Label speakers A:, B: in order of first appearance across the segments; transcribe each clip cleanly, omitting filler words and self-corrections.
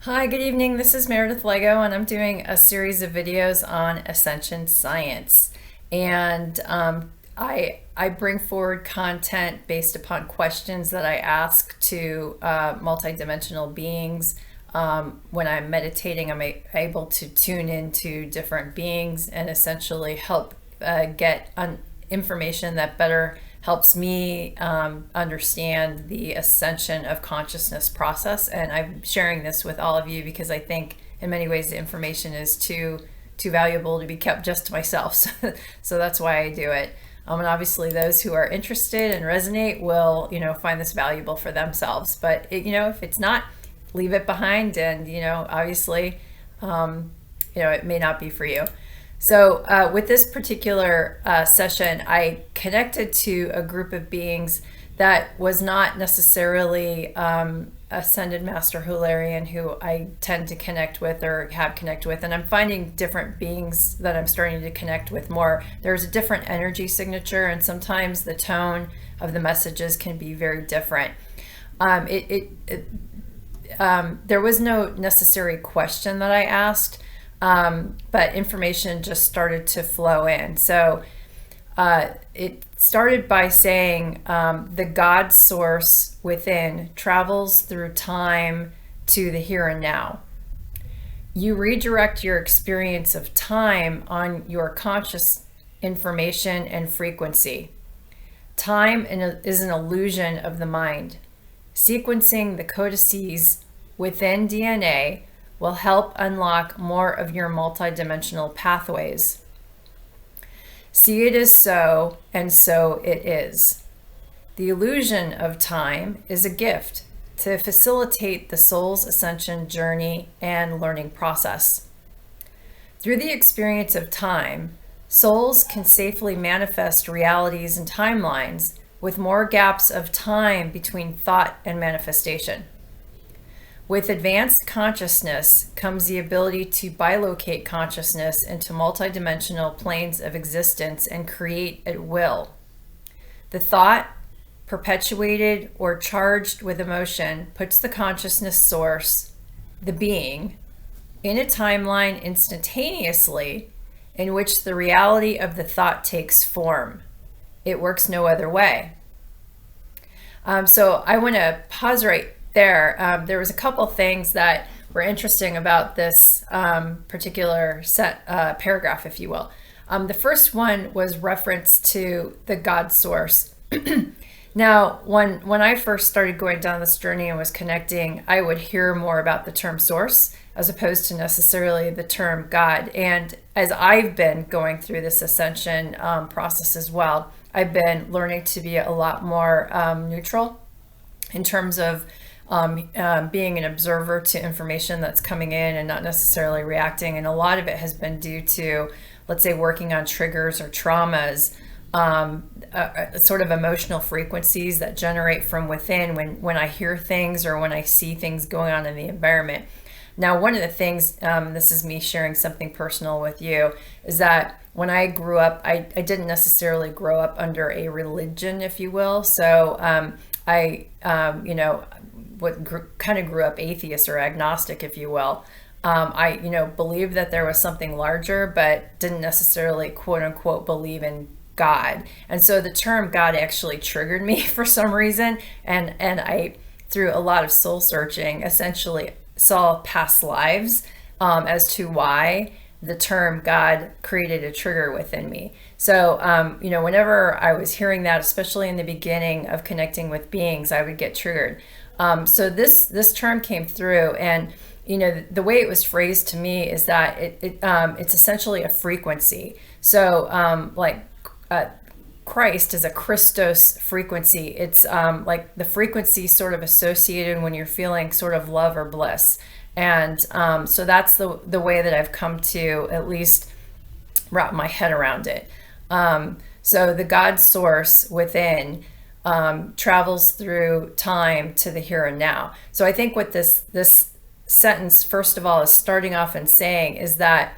A: Hi, good evening. This is Meredith Lego, and I'm doing a series of videos on Ascension science. And I bring forward content based upon questions that I ask to multidimensional beings. When I'm meditating, I'm able to tune into different beings and essentially help get information that better helps me understand the ascension of consciousness process. And I'm sharing this with all of you because I think in many ways the information is too valuable to be kept just to myself. So that's why I do it. And obviously those who are interested and resonate will, find this valuable for themselves. But if it's not, leave it behind. And, obviously, it may not be for you. So with this particular session, I connected to a group of beings that was not necessarily Ascended Master Hilarion, who I tend to connect with or have connect with. And I'm finding different beings that I'm starting to connect with more. There's a different energy signature, and sometimes the tone of the messages can be very different. There was no necessary question that I asked. But information just started to flow in. So it started by saying the God source within travels through time to the here and now. You redirect your experience of time on your conscious information and frequency. Time is an illusion of the mind. Sequencing the codices within DNA will help unlock more of your multidimensional pathways. See it as so, and so it is. The illusion of time is a gift to facilitate the soul's ascension journey and learning process. Through the experience of time, souls can safely manifest realities and timelines with more gaps of time between thought and manifestation. With advanced consciousness comes the ability to bilocate consciousness into multidimensional planes of existence and create at will. The thought, perpetuated or charged with emotion, puts the consciousness source, the being, in a timeline instantaneously in which the reality of the thought takes form. It works no other way. So I want to pause right there. There was a couple things that were interesting about this particular paragraph, if you will. The first one was reference to the God source. Now, when I first started going down this journey and was connecting, I would hear more about the term source as opposed to necessarily the term God. And as I've been going through this ascension process as well, I've been learning to be a lot more neutral in terms of being an observer to information that's coming in and not necessarily reacting. And a lot of it has been due to, let's say, working on triggers or traumas, sort of emotional frequencies that generate from within when I hear things or when I see things going on in the environment. Now, one of the things, this is me sharing something personal with you, is that when I grew up, I didn't necessarily grow up under a religion, if you will. So I kind of grew up atheist or agnostic, if you will. I believed that there was something larger, but didn't necessarily quote unquote believe in God. And so the term God actually triggered me for some reason. And I, through a lot of soul searching, essentially saw past lives as to why the term God created a trigger within me. So, whenever I was hearing that, especially in the beginning of connecting with beings, I would get triggered. So this term came through, and the way it was phrased to me is that it's essentially a frequency. So Christ is a Christos frequency. It's like the frequency sort of associated when you're feeling sort of love or bliss. And so that's the way that I've come to at least wrap my head around it. So the God source within travels through time to the here and now. So I think what this sentence, first of all, is starting off and saying is that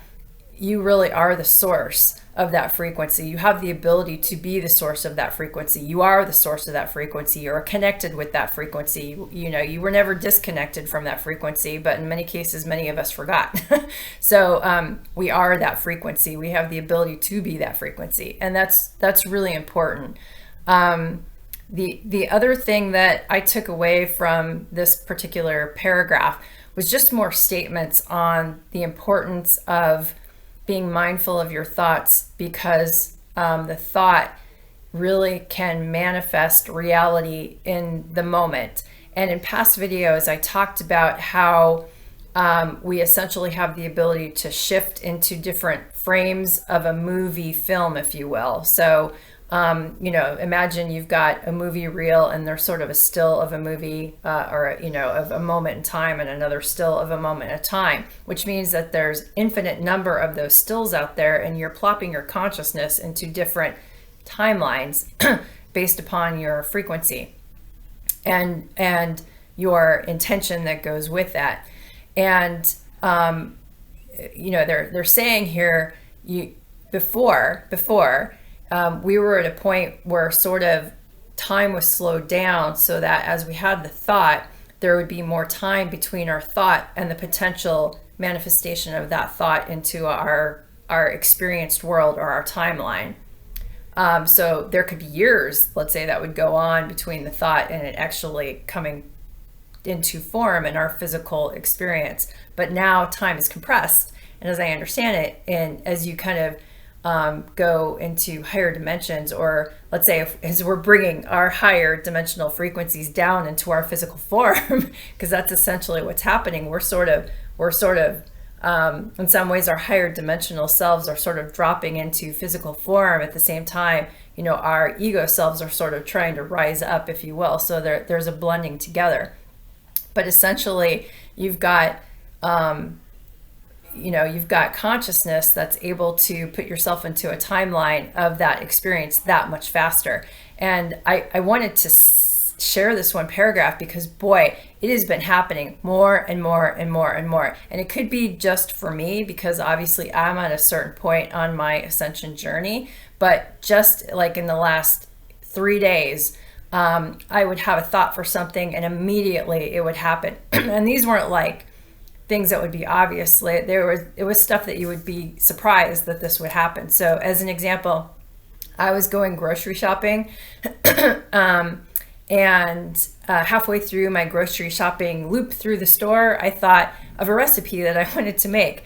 A: you really are the source of that frequency. You have the ability to be the source of that frequency. You are the source of that frequency. You're connected with that frequency. You know, you were never disconnected from that frequency, but in many cases, many of us forgot. So we are that frequency. We have the ability to be that frequency, and that's really important. The other thing that I took away from this particular paragraph was just more statements on the importance of being mindful of your thoughts, because the thought really can manifest reality in the moment. And in past videos, I talked about how we essentially have the ability to shift into different frames of a movie film, if you will. So you know, imagine you've got a movie reel and there's sort of a still of a movie or, you know, of a moment in time and another still of a moment of time, which means that there's infinite number of those stills out there, and you're plopping your consciousness into different timelines based upon your frequency and your intention that goes with that. And, you know, they're saying here, before, we were at a point where sort of time was slowed down, so that as we had the thought, there would be more time between our thought and the potential manifestation of that thought into our experienced world or our timeline. So there could be years, let's say, that would go on between the thought and it actually coming into form in our physical experience. But now time is compressed. And as I understand it, and as you kind of go into higher dimensions, or let's say as we're bringing our higher dimensional frequencies down into our physical form, because that's essentially what's happening. We're sort of in some ways, our higher dimensional selves are sort of dropping into physical form at the same time. You know, our ego selves are sort of trying to rise up, if you will. So there's a blending together. But essentially, you've got you've got consciousness that's able to put yourself into a timeline of that experience that much faster. And I wanted to share this one paragraph because, boy, it has been happening more and more and more and more. And it could be just for me, because obviously I'm at a certain point on my ascension journey. But just like in the last 3 days, I would have a thought for something and immediately it would happen. And these weren't like things that would be obvious. It was stuff that you would be surprised that this would happen. So as an example, I was going grocery shopping and halfway through my grocery shopping loop through the store, I thought of a recipe that I wanted to make.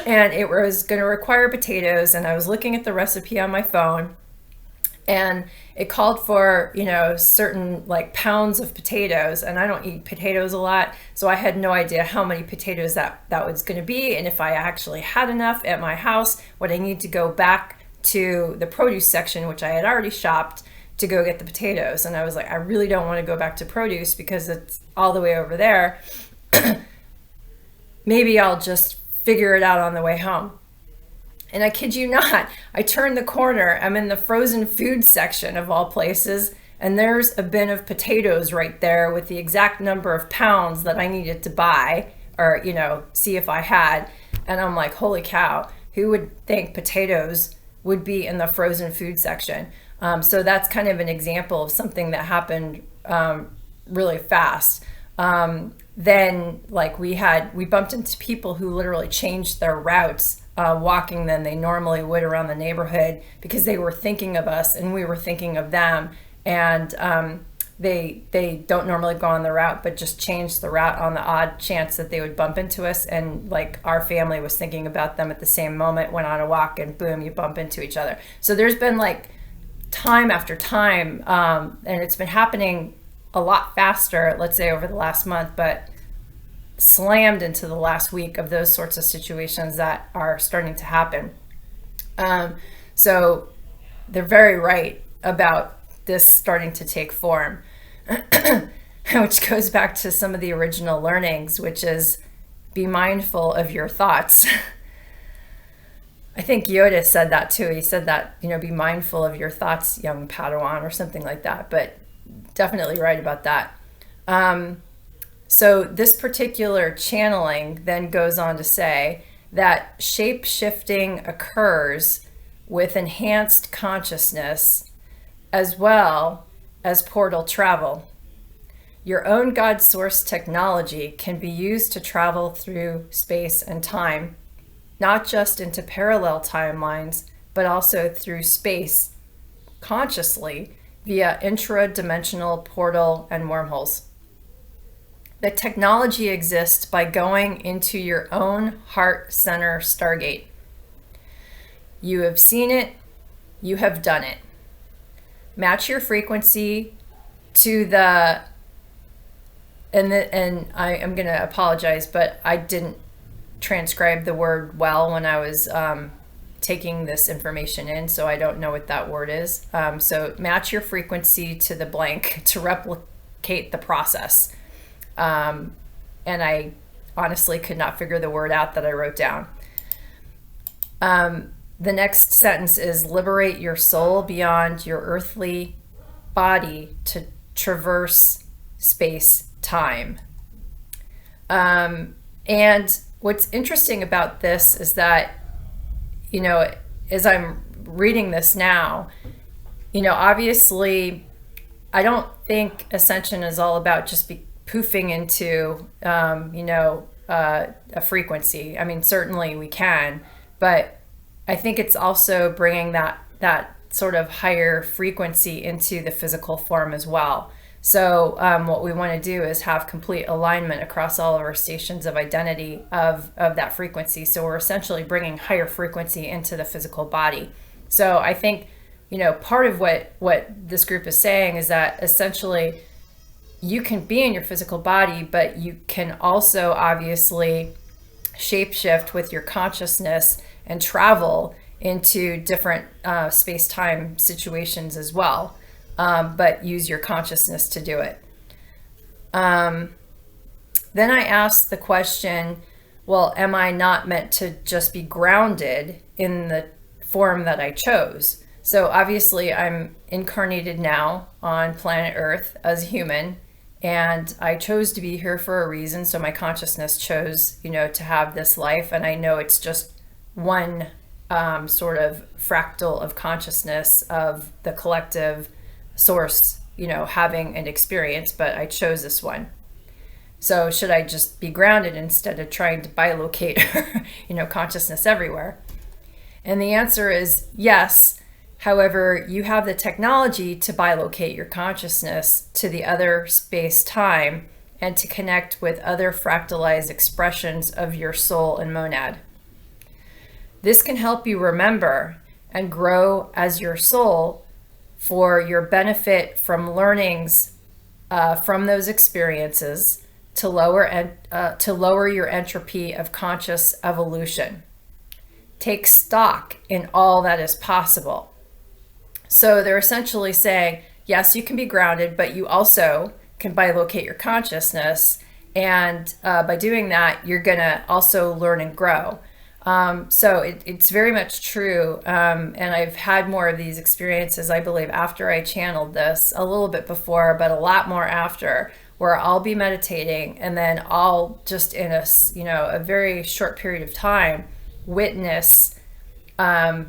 A: And it was going to require potatoes, and I was looking at the recipe on my phone, and it called for, you know, certain like pounds of potatoes, and I don't eat potatoes a lot, so I had no idea how many potatoes that was going to be, and if I actually had enough at my house, would I need to go back to the produce section, which I had already shopped, to go get the potatoes. And I was like, I really don't want to go back to produce because it's all the way over there. Maybe I'll just figure it out on the way home. And I kid you not, I turned the corner, I'm in the frozen food section of all places, and there's a bin of potatoes right there with the exact number of pounds that I needed to buy, or, you know, see if I had. And I'm like, holy cow, who would think potatoes would be in the frozen food section? So that's kind of an example of something that happened really fast. Then like we bumped into people who literally changed their routes walking than they normally would around the neighborhood, because they were thinking of us and we were thinking of them. And they don't normally go on the route, but just changed the route on the odd chance that they would bump into us. And like our family was thinking about them at the same moment, went on a walk, and boom, you bump into each other. So there's been like time after time, and it's been happening a lot faster, let's say over the last month, but slammed into the last week of those sorts of situations that are starting to happen. So they're very right about this starting to take form, which goes back to some of the original learnings, which is be mindful of your thoughts. I think Yoda said that too. He said that, you know, be mindful of your thoughts, young Padawan, or something like that, but definitely right about that. So this particular channeling then goes on to say that shape shifting occurs with enhanced consciousness as well as portal travel. Your own God source technology can be used to travel through space and time, not just into parallel timelines, but also through space consciously via intra-dimensional portal and wormholes. The technology exists by going into your own heart center stargate. You have seen it, you have done it. Match your frequency to the, and I am going to apologize, but I didn't transcribe the word well when I was taking this information in, so I don't know what that word is. So match your frequency to the blank to replicate the process. And I honestly could not figure the word out that I wrote down. The next sentence is liberate your soul beyond your earthly body to traverse space-time. And what's interesting about this is that, you know, as I'm reading this now, you know, obviously I don't think Ascension is all about just poofing into, a frequency. I mean, certainly we can, but I think it's also bringing that sort of higher frequency into the physical form as well. So what we want to do is have complete alignment across all of our stations of identity of that frequency. So we're essentially bringing higher frequency into the physical body. So I think, you know, part of what this group is saying is that essentially you can be in your physical body, but you can also obviously shapeshift with your consciousness and travel into different space-time situations as well, but use your consciousness to do it. Then I asked the question, well, am I not meant to just be grounded in the form that I chose? So obviously I'm incarnated now on planet Earth as a human, and I chose to be here for a reason. So my consciousness chose, you know, to have this life, and I know it's just one sort of fractal of consciousness of the collective source, you know, having an experience, but I chose this one. So should I just be grounded instead of trying to bilocate, you know, consciousness everywhere? And the answer is yes. However, you have the technology to bilocate your consciousness to the other space-time and to connect with other fractalized expressions of your soul and monad. This can help you remember and grow as your soul for your benefit from learnings from those experiences to lower your entropy of conscious evolution. Take stock in all that is possible. So they're essentially saying, yes, you can be grounded, but you also can bilocate your consciousness. And by doing that, you're going to also learn and grow. So it's very much true. And I've had more of these experiences, I believe, after I channeled this, a little bit before, but a lot more after, where I'll be meditating and then I'll just in a very short period of time witness, 4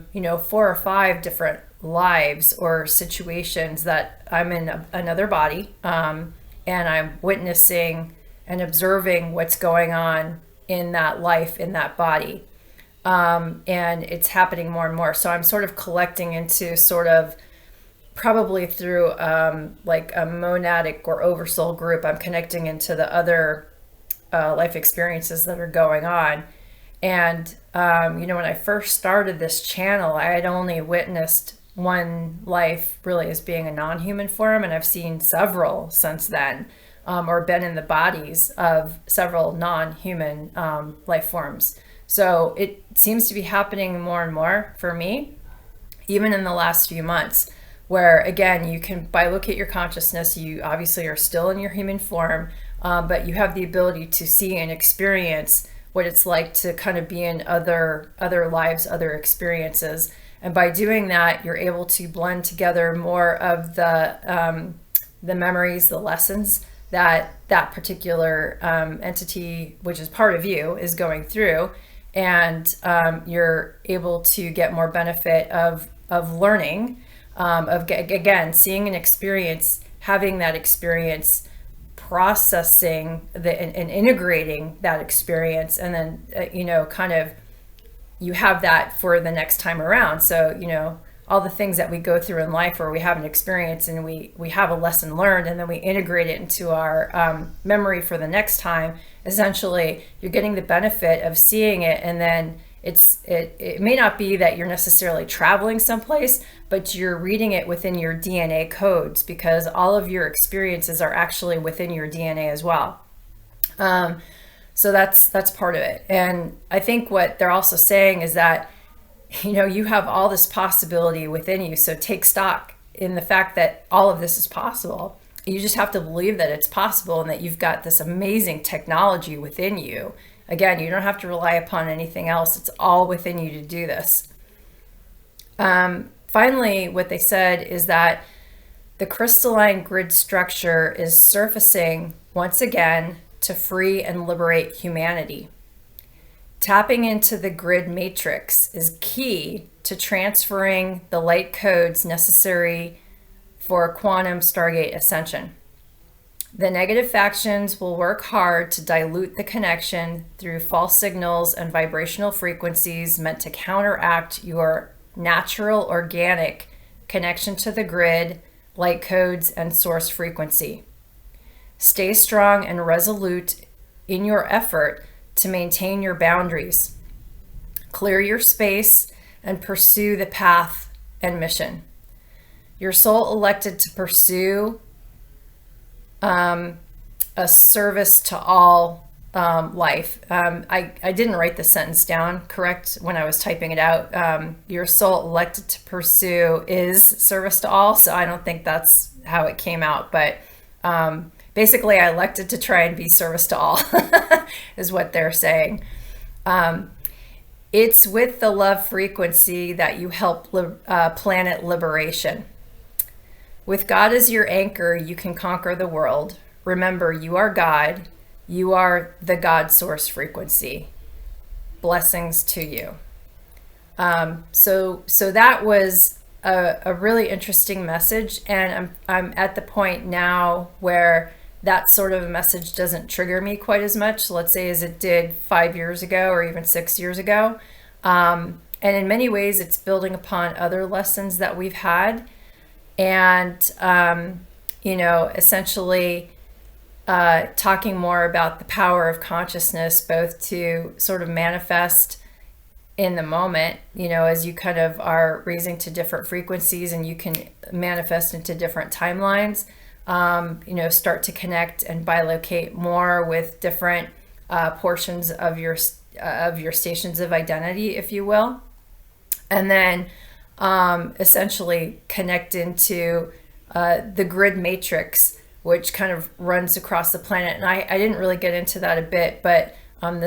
A: or 5 different lives or situations that I'm in another body, and I'm witnessing and observing what's going on in that life, in that body. And it's happening more and more. So I'm sort of collecting into sort of probably through like a monadic or oversoul group, I'm connecting into the other life experiences that are going on. And, when I first started this channel, I had only witnessed one life really as being a non-human form, and I've seen several since then, or been in the bodies of several non-human life forms. So it seems to be happening more and more for me, even in the last few months, where again, you can bilocate your consciousness. You obviously are still in your human form, but you have the ability to see and experience what it's like to kind of be in other lives, other experiences. And by doing that, you're able to blend together more of the memories, the lessons that particular entity, which is part of you, is going through. and you're able to get more benefit of learning, again, seeing an experience, having that experience, processing and integrating that experience, and then kind of you have that for the next time around. So all the things that we go through in life where we have an experience and we have a lesson learned, and then we integrate it into our memory for the next time. Essentially, you're getting the benefit of seeing it, and then it may not be that you're necessarily traveling someplace, but you're reading it within your DNA codes, because all of your experiences are actually within your DNA as well. So that's part of it. And I think what they're also saying is that you have all this possibility within you. So take stock in the fact that all of this is possible. You just have to believe that it's possible and that you've got this amazing technology within you. Again, you don't have to rely upon anything else. It's all within you to do this. Finally, what they said is that the crystalline grid structure is surfacing once again to free and liberate humanity. Tapping into the grid matrix is key to transferring the light codes necessary for quantum Stargate ascension. The negative factions will work hard to dilute the connection through false signals and vibrational frequencies meant to counteract your natural, organic connection to the grid, light codes, and source frequency. Stay strong and resolute in your effort to maintain your boundaries. Clear your space and pursue the path and mission. Your soul elected to pursue a service to all life. I didn't write the sentence down correct when I was typing it out. Your soul elected to pursue is service to all, so I don't think that's how it came out, but basically I elected to try and be service to all is what they're saying. It's with the love frequency that you help planet liberation. With God as your anchor, you can conquer the world. Remember, you are God. You are the God source frequency. Blessings to you. So that was a really interesting message, and I'm at the point now where that sort of a message doesn't trigger me quite as much, let's say, as it did 5 years ago or even 6 years ago. And in many ways, it's building upon other lessons that we've had. And, essentially talking more about the power of consciousness, both to sort of manifest in the moment, as you kind of are raising to different frequencies and you can manifest into different timelines, start to connect and bilocate more with different portions of your stations of identity, if you will. And then essentially connect into the grid matrix, which kind of runs across the planet. And I didn't really get into that a bit, but I'm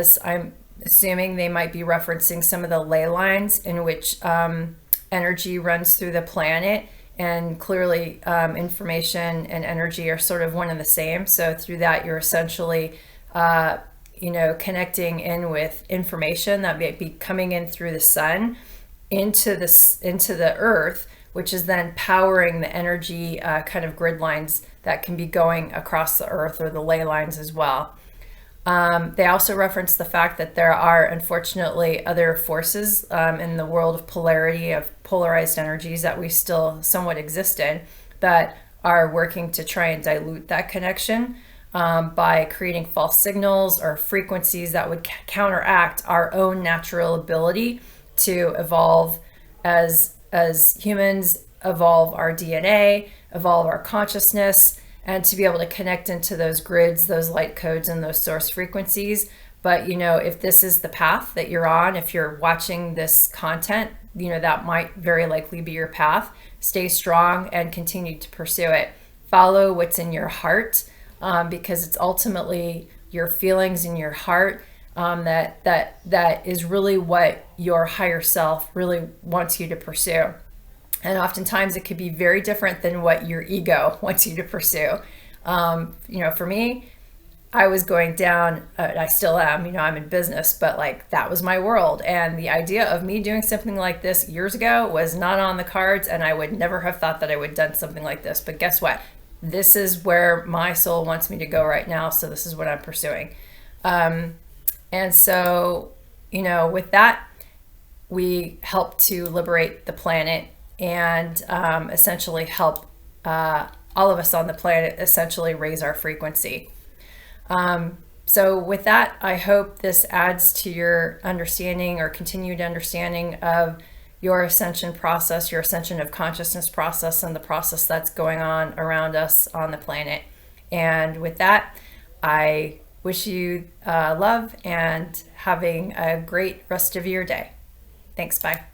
A: assuming they might be referencing some of the ley lines in which energy runs through the planet. And clearly information and energy are sort of one and the same. So through that, you're essentially connecting in with information that may be coming in through the sun into the earth, which is then powering the energy kind of grid lines that can be going across the earth, or the ley lines as well. They also reference the fact that there are, unfortunately, other forces in the world of polarity, of polarized energies that we still somewhat exist in, that are working to try and dilute that connection by creating false signals or frequencies that would counteract our own natural ability to evolve as humans, evolve our DNA, evolve our consciousness, and to be able to connect into those grids, those light codes, and those source frequencies. But if this is the path that you're on, if you're watching this content, that might very likely be your path. Stay strong and continue to pursue it. Follow what's in your heart, because it's ultimately your feelings in your heart that is really what your higher self really wants you to pursue. And oftentimes it could be very different than what your ego wants you to pursue. For me, I was going down, I still am, I'm in business, but like that was my world. And the idea of me doing something like this years ago was not on the cards, and I would never have thought that I would have done something like this. But guess what? This is where my soul wants me to go right now. So this is what I'm pursuing. And so, with that, we help to liberate the planet and essentially help all of us on the planet essentially raise our frequency. So with that, I hope this adds to your understanding or continued understanding of your ascension process, your ascension of consciousness process, and the process that's going on around us on the planet. And with that, I wish you love and having a great rest of your day. Thanks. Bye.